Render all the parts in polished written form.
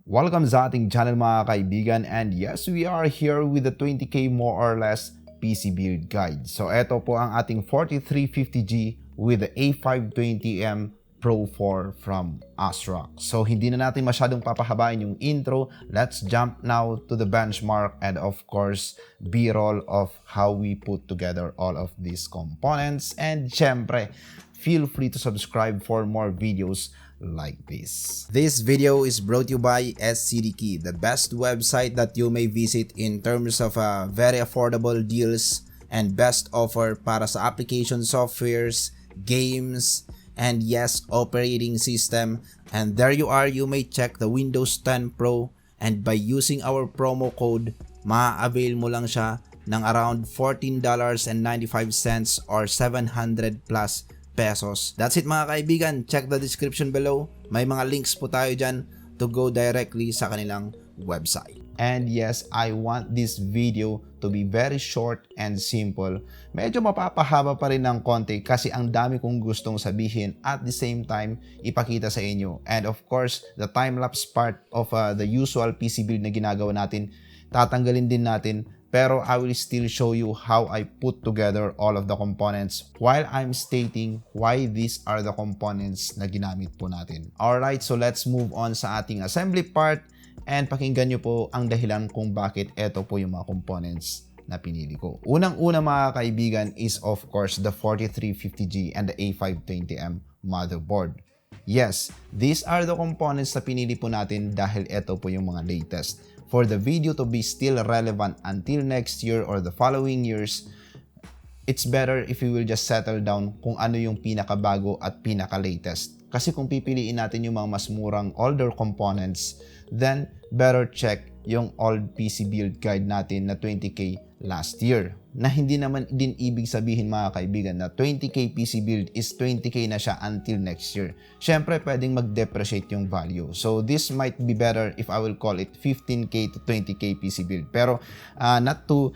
Welcome sa ating channel mga kaibigan, and yes, we are here with the 20K more or less PC build guide. So ito po ang ating 4350G with the A520M Pro 4 from ASROCK. So hindi na natin masyadong papahabain yung intro. Let's jump now to the benchmark and of course B-roll of how we put together all of these components. And syempre, feel free to subscribe for more videos like this. This video is brought to you by SCDKey, the best website that you may visit in terms of very affordable deals and best offer para sa application softwares, games, and yes, operating system. And there you are, you may check the Windows 10 Pro, and by using our promo code, ma-avail mo lang siya ng around $14.95 or 700 plus pesos. That's it mga kaibigan. Check the description below. May mga links po tayo dyan to go directly sa kanilang website. And yes, I want this video to be very short and simple. Medyo mapapahaba pa rin ng konti kasi ang dami kong gustong sabihin at the same time ipakita sa inyo. And of course, the time-lapse part of the usual PC build na ginagawa natin, tatanggalin din natin. Pero I will still show you how I put together all of the components while I'm stating why these are the components na ginamit po natin. Alright, so let's move on sa ating assembly part and pakinggan nyo po ang dahilan kung bakit ito po yung mga components na pinili ko. Unang-una mga kaibigan is of course the 4350G and the A520M motherboard. Yes, these are the components na pinili po natin dahil ito po yung mga latest. For the video to be still relevant until next year or the following years, it's better if we will just settle down kung ano yung pinakabago at pinaka-latest. Kasi kung pipiliin natin yung mga mas murang older components, then better check yung old PC build guide natin na 20K last year. Na hindi naman din ibig sabihin mga kaibigan na 20K PC build is 20K na siya until next year. Syempre pwedeng mag-depreciate yung value. So this might be better if I will call it 15K to 20K PC build. Pero not to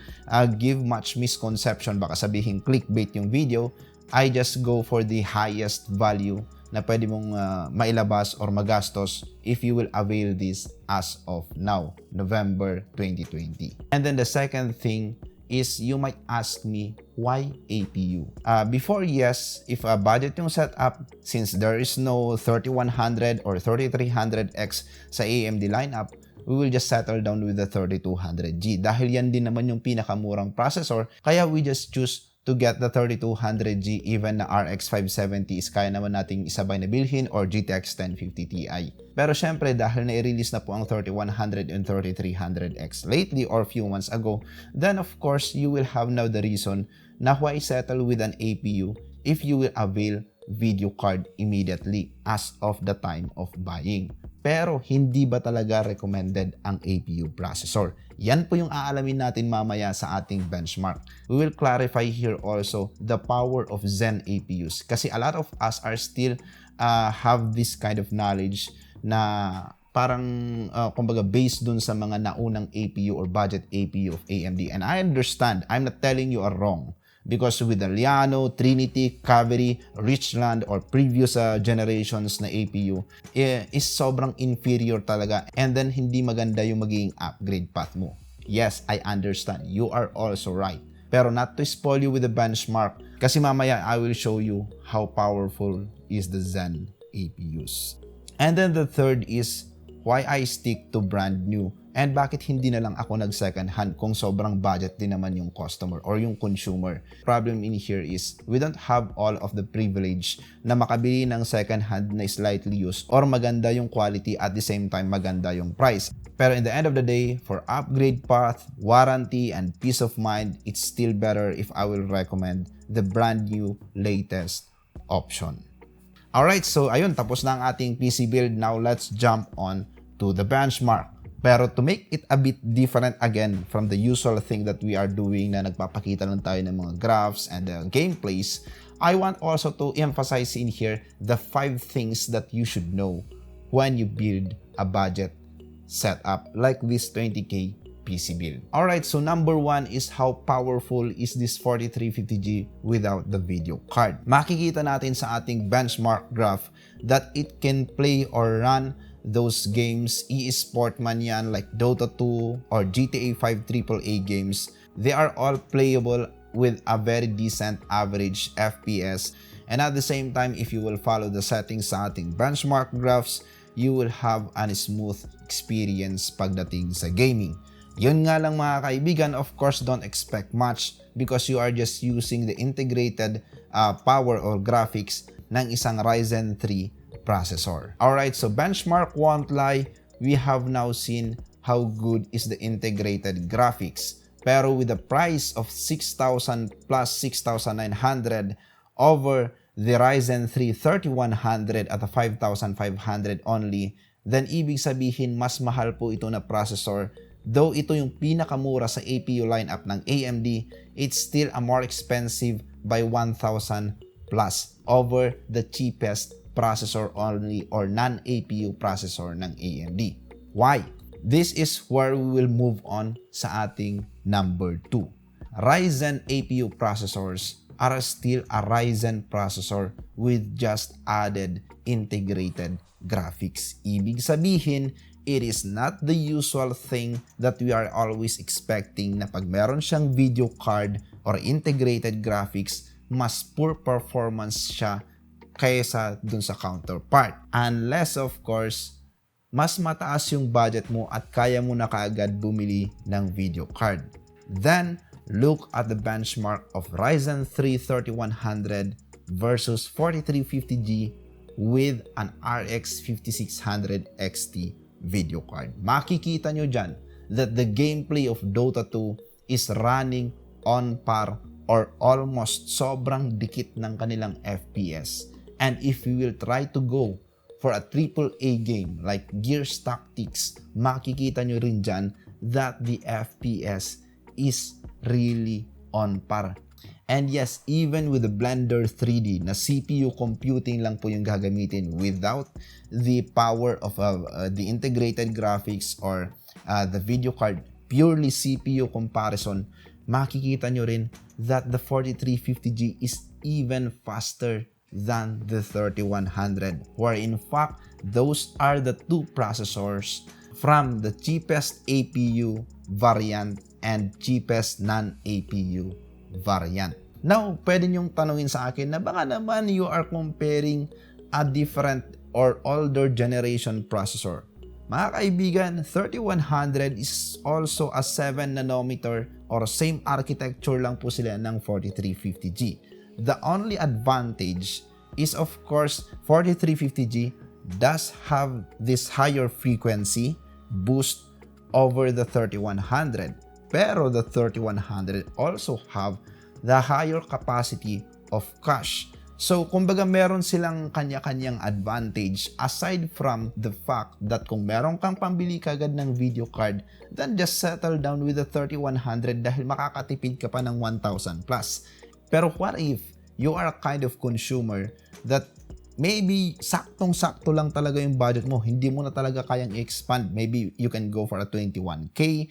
give much misconception, baka sabihin clickbait yung video, I just go for the highest value na pwede mong mailabas or magastos if you will avail this as of now, November 2020. And then the second thing is you might ask me, why APU? Before, yes, if a budget yung setup, since there is no 3100 or 3300X sa AMD lineup, we will just settle down with the 3200G. Dahil yan din naman yung pinakamurang processor, kaya we just choose to get the 3200G. Even na RX 570 is kaya naman nating isabay na bilhin or GTX 1050 Ti. Pero syempre dahil na-release na po ang 3100 and 3300X lately or few months ago, then of course you will have now the reason na why settle with an APU if you will avail video card immediately as of the time of buying. Pero hindi ba talaga recommended ang APU processor? Yan po yung aalamin natin mamaya sa ating benchmark. We will clarify here also the power of Zen APUs kasi a lot of us are still have this kind of knowledge na parang kumbaga based dun sa mga naunang APU or budget APU of AMD. And I understand, I'm not telling you are wrong. Because with the Liano, Trinity, Cavalry, Richland, or previous generations na APU, is sobrang inferior talaga. And then, hindi maganda yung magiging upgrade path mo. Yes, I understand. You are also right. Pero not to spoil you with the benchmark, kasi mamaya I will show you how powerful is the Zen APUs. And then the third is why I stick to brand new. And bakit hindi na lang ako nag-second hand kung sobrang budget din naman yung customer or yung consumer. Problem in here is we don't have all of the privilege na makabili ng second hand na slightly used or maganda yung quality at the same time maganda yung price. Pero in the end of the day, for upgrade path, warranty, and peace of mind, it's still better if I will recommend the brand new latest option. Alright, so ayun, tapos na ang ating PC build. Now let's jump on to the benchmark. Pero to make it a bit different again from the usual thing that we are doing na nagpapakita lang tayo ng mga graphs and gameplays, I want also to emphasize in here the 5 things that you should know when you build a budget setup like this 20K PC build. Alright, so number 1 is how powerful is this 4350G without the video card. Makikita natin sa ating benchmark graph that it can play or run those games, e-sport man yan like Dota 2 or GTA 5 AAA games, they are all playable with a very decent average FPS. And at the same time, if you will follow the settings sa ating benchmark graphs, you will have a smooth experience pagdating sa gaming. Yun nga lang mga kaibigan, of course, don't expect much because you are just using the integrated power or graphics ng isang Ryzen 3 processor. Alright, so benchmark won't lie, we have now seen how good is the integrated graphics. Pero with the price of 6,000 plus 6,900 over the Ryzen 3 3100 at 5,500 only, then ibig sabihin mas mahal po ito na processor. Though ito yung pinakamura sa APU lineup ng AMD, it's still a more expensive by 1,000 plus over the cheapest processor only or non-APU processor ng AMD. Why? This is where we will move on sa ating number 2. Ryzen APU processors are still a Ryzen processor with just added integrated graphics. Ibig sabihin, it is not the usual thing that we are always expecting na pag meron siyang video card or integrated graphics, mas poor performance siya kaysa dun sa counterpart. Unless of course, mas mataas yung budget mo at kaya mo na kaagad bumili ng video card. Then, look at the benchmark of Ryzen 3 3100 versus 4350G with an RX 5600 XT video card. Makikita nyo dyan that the gameplay of Dota 2 is running on par or almost sobrang dikit ng kanilang FPS. And if we will try to go for a AAA game like Gears Tactics, makikita nyo rin dyan that the FPS is really on par. And yes, even with the Blender 3D na CPU computing lang po yung gagamitin without the power of the integrated graphics or the video card, purely CPU comparison, makikita nyo rin that the 4350G is even faster than the 3100, where in fact, those are the two processors from the cheapest APU variant and cheapest non-APU variant. Now, pwede nyong tanungin sa akin na baka naman you are comparing a different or older generation processor. Mga kaibigan, 3100 is also a 7 nanometer or same architecture lang po sila ng 4350G. The only advantage is of course 4350G does have this higher frequency boost over the 3100. Pero the 3100 also have the higher capacity of cache. So, kumbaga meron silang kanya-kanyang advantage aside from the fact that kung meron kang pambili kagad ng video card, then just settle down with the 3100 dahil makakatipid ka pa ng 1,000 plus. Pero what if you are a kind of consumer that maybe saktong-sakto lang talaga yung budget mo, hindi mo na talaga kayang i-expand. Maybe you can go for a 21K,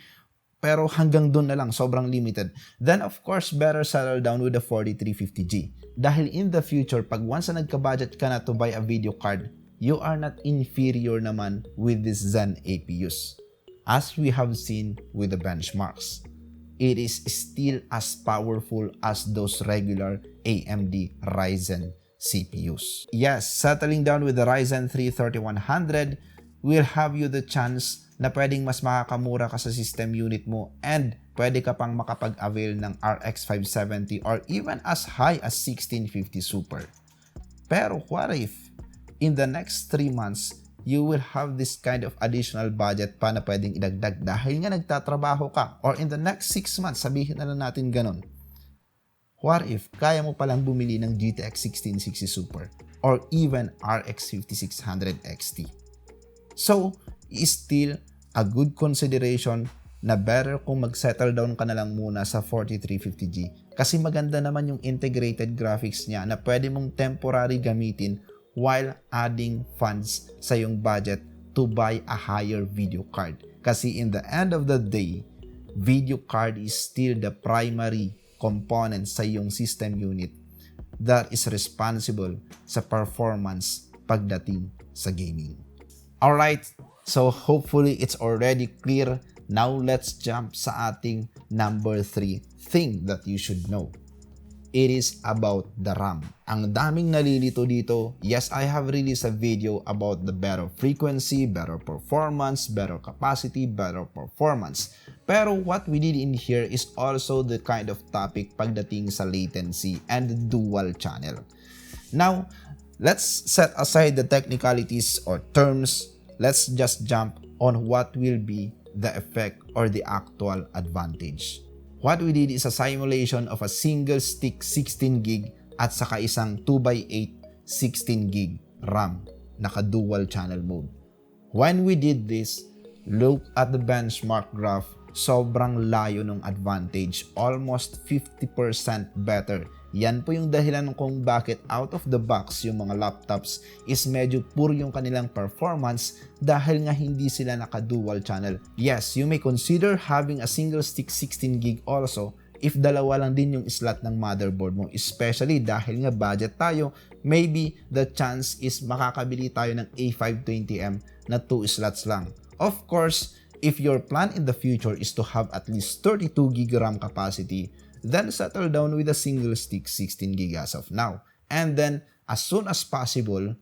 pero hanggang doon na lang, sobrang limited. Then of course, better settle down with the 4350G. Dahil in the future, pag once na nagka-budget ka na to buy a video card, you are not inferior naman with these Zen APUs. As we have seen with the benchmarks, it is still as powerful as those regular AMD Ryzen CPUs. Yes, settling down with the Ryzen 3 3100 will have you the chance na pwedeng mas makakamura ka sa system unit mo and pwede ka pang makapag-avail ng RX 570 or even as high as 1650 Super. Pero what if in the next 3 months, you will have this kind of additional budget pa na pwedeng idagdag dahil nga nagtatrabaho ka, or in the next 6 months, sabihin na lang natin ganun. What if kaya mo palang bumili ng GTX 1660 Super or even RX 5600 XT? So, still a good consideration na better kung mag-settle down ka na lang muna sa 4350G kasi maganda naman yung integrated graphics niya na pwede mong temporary gamitin while adding funds sa yung budget to buy a higher video card. Kasi in the end of the day, video card is still the primary component sa yung system unit that is responsible sa performance pagdating sa gaming. Alright, so hopefully it's already clear. Now let's jump sa ating number 3 thing that you should know. It is about the RAM. Ang daming nalilito dito. Yes, I have released a video about the better frequency, better performance, better capacity, better performance. Pero what we did in here is also the kind of topic pagdating sa latency and dual channel. Now, let's set aside the technicalities or terms. Let's just jump on what will be the effect or the actual advantage. What we did is a simulation of a single stick 16GB at saka isang 2x8 16GB RAM naka-dual channel mode. When we did this, look at the benchmark graph, sobrang layo ng advantage, almost 50% better. Yan po yung dahilan kung bakit out of the box yung mga laptops is medyo poor yung kanilang performance dahil nga hindi sila naka-dual channel. Yes, you may consider having a single stick 16GB also if dalawa lang din yung slot ng motherboard mo, especially dahil nga budget tayo, maybe the chance is makakabili tayo ng A520M na 2 slots lang. Of course, if your plan in the future is to have at least 32GB RAM capacity, then settle down with a single stick 16GB as of now. And then, as soon as possible,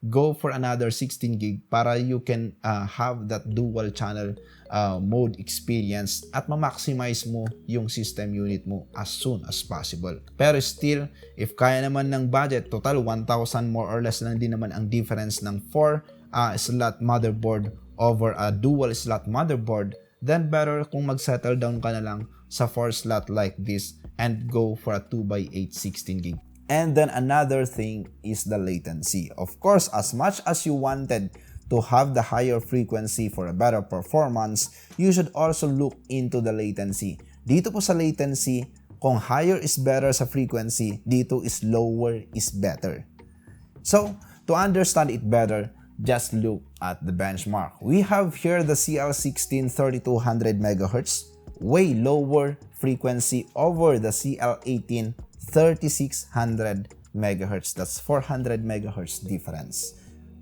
go for another 16GB para you can have that dual channel mode experience at ma-maximize mo yung system unit mo as soon as possible. Pero still, if kaya naman ng budget, total 1,000 more or less lang din naman ang difference ng 4 slot motherboard over a dual slot motherboard, then better kung mag-settle down ka na lang sa 4 slot like this and go for a 2x8 16GB. And then another thing is the latency. Of course, as much as you wanted to have the higher frequency for a better performance, you should also look into the latency. Dito po sa latency, kung higher is better sa frequency, dito is lower is better. So, to understand it better, just look at the benchmark. We have here the CL16 3200 MHz, way lower frequency over the CL18 3600 MHz. That's 400 MHz difference.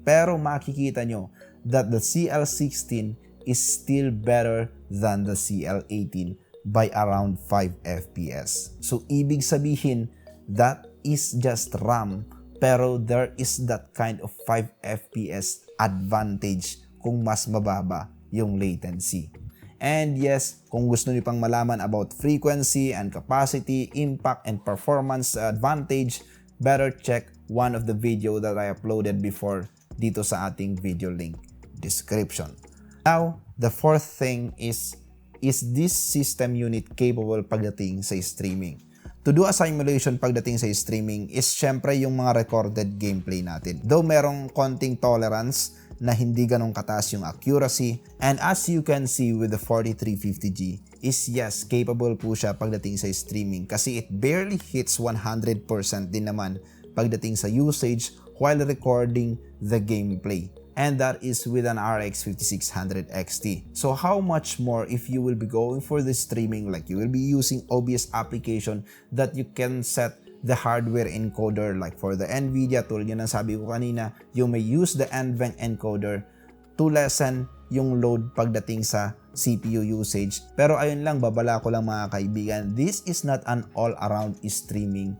Pero makikita nyo that the CL16 is still better than the CL18 by around 5 FPS. So ibig sabihin, that is just RAM, pero there is that kind of 5 FPS advantage kung mas mababa yung latency. And yes, kung gusto niyo pang malaman about frequency and capacity, impact and performance advantage, better check one of the video that I uploaded before dito sa ating video link description. Now, the fourth thing is this system unit capable pagdating sa streaming? To do a simulation pagdating sa streaming is syempre yung mga recorded gameplay natin. Though merong konting tolerance na hindi ganong kataas yung accuracy, and as you can see with the 4350G is yes, capable po siya pagdating sa streaming kasi it barely hits 100% din naman pagdating sa usage while recording the gameplay. And that is with an RX 5600 XT. So how much more if you will be going for the streaming, like you will be using OBS application that you can set the hardware encoder, like for the NVIDIA, tulad yun ang sabi ko kanina, you may use the NVENC encoder to lessen yung load pagdating sa CPU usage. Pero ayun lang, babala ko lang mga kaibigan, this is not an all-around streaming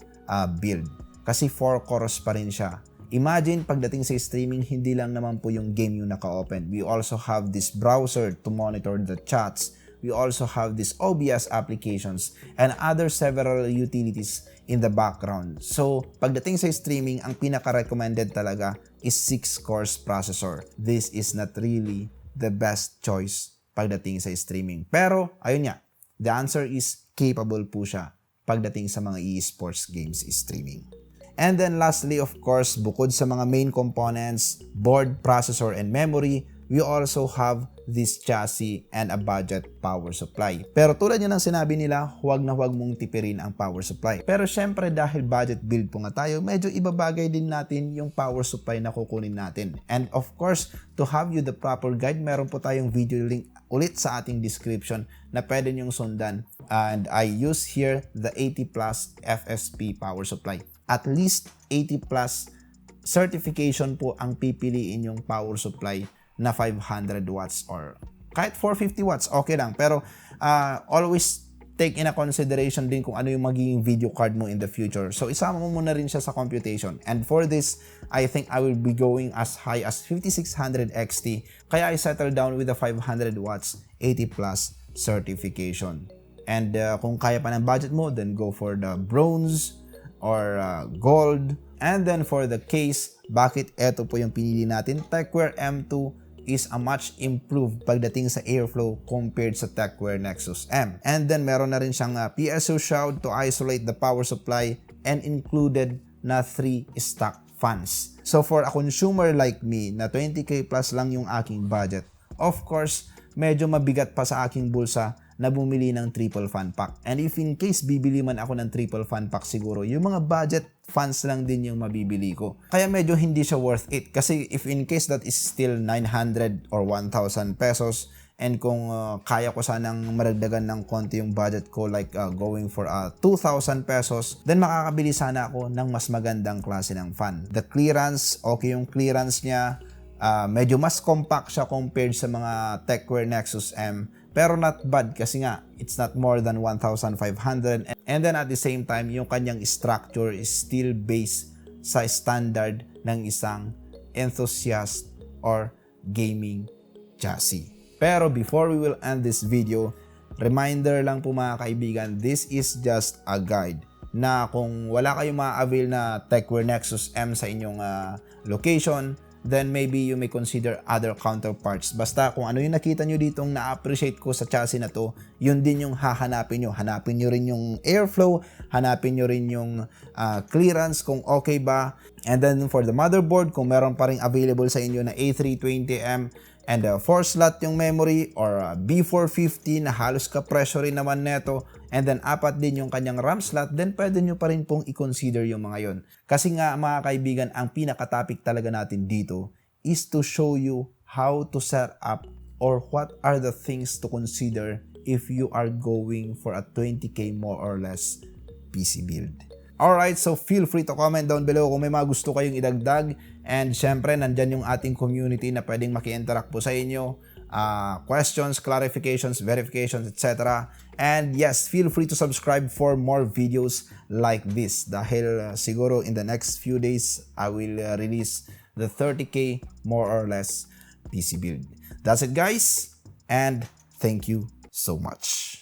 build. Kasi 4 cores pa rin siya. Imagine pagdating sa streaming, hindi lang naman po yung game yung naka-open. We also have this browser to monitor the chats. We also have this OBS applications and other several utilities in the background. So, pagdating sa streaming, ang pinaka-recommended talaga is 6 cores processor. This is not really the best choice pagdating sa streaming. Pero, ayun nga, the answer is capable po siya pagdating sa mga esports games streaming. And then lastly, of course, bukod sa mga main components, board, processor, and memory, we also have this chassis and a budget power supply. Pero tulad yun ang sinabi nila, huwag na huwag mong tipirin ang power supply. Pero syempre dahil budget build po nga tayo, medyo ibabagay din natin yung power supply na kukunin natin. And of course, to have you the proper guide, meron po tayong video link ulit sa ating description na pwede nyong sundan. And I use here the 80 plus FSP power supply. At least 80 plus certification po ang pipiliin yung power supply na 500 watts or kahit 450 watts, okay lang. Pero always take in a consideration din kung ano yung magiging video card mo in the future. So isama mo muna rin siya sa computation. And for this, I think I will be going as high as 5600 XT. Kaya I settle down with the 500 watts 80 plus certification. And kung kaya pa ng budget mo, then go for the bronze or gold. And then for the case, bakit eto po yung pinili natin? TECWARE M2 is a much improved pagdating sa airflow compared sa TECWARE NEXUS M. And then meron na rin siyang PSU shroud to isolate the power supply and included na 3 stock fans. So for a consumer like me na 20k plus lang yung aking budget, of course, medyo mabigat pa sa aking bulsa na bumili ng triple fan pack. And if in case bibili man ako ng triple fan pack, siguro yung mga budget fans lang din yung mabibili ko. Kaya medyo hindi siya worth it. Kasi if in case that is still 900 or 1,000 pesos, and kung kaya ko sanang maragdagan ng konti yung budget ko, like going for 2,000 pesos, then makakabili sana ako ng mas magandang klase ng fan. The clearance, okay yung clearance niya. Medyo mas compact siya compared sa mga TECWARE NEXUS M. Pero not bad kasi nga, it's not more than 1,500. And then at the same time, yung kanyang structure is still based sa standard ng isang enthusiast or gaming chassis. Pero before we will end this video, reminder lang po mga kaibigan, this is just a guide na kung wala kayong ma-avail na TECWARE NEXUS M sa inyong location, then maybe you may consider other counterparts. Basta kung ano yung nakita nyo ditong na-appreciate ko sa chassis na to, yun din yung hahanapin nyo. Hanapin nyo rin yung airflow, hanapin nyo rin yung clearance kung okay ba. And then for the motherboard, kung meron pa rin available sa inyo na A320M and 4 slot yung memory or B450 na halos ka-presyo rin naman neto, and then 4 din yung kanyang RAM slot, then pwede nyo pa rin pong i-consider yung mga yon. Kasi nga mga kaibigan, ang pinaka-topic talaga natin dito is to show you how to set up or what are the things to consider if you are going for a 20k more or less PC build. Alright, so feel free to comment down below kung may mga gusto kayong idagdag. And syempre, nandyan yung ating community na pwedeng maki-interact po sa inyo. Questions, clarifications, verifications, etc. And yes, feel free to subscribe for more videos like this. Dahil siguro in the next few days, I will release the 30k more or less PC build. That's it guys, and thank you so much.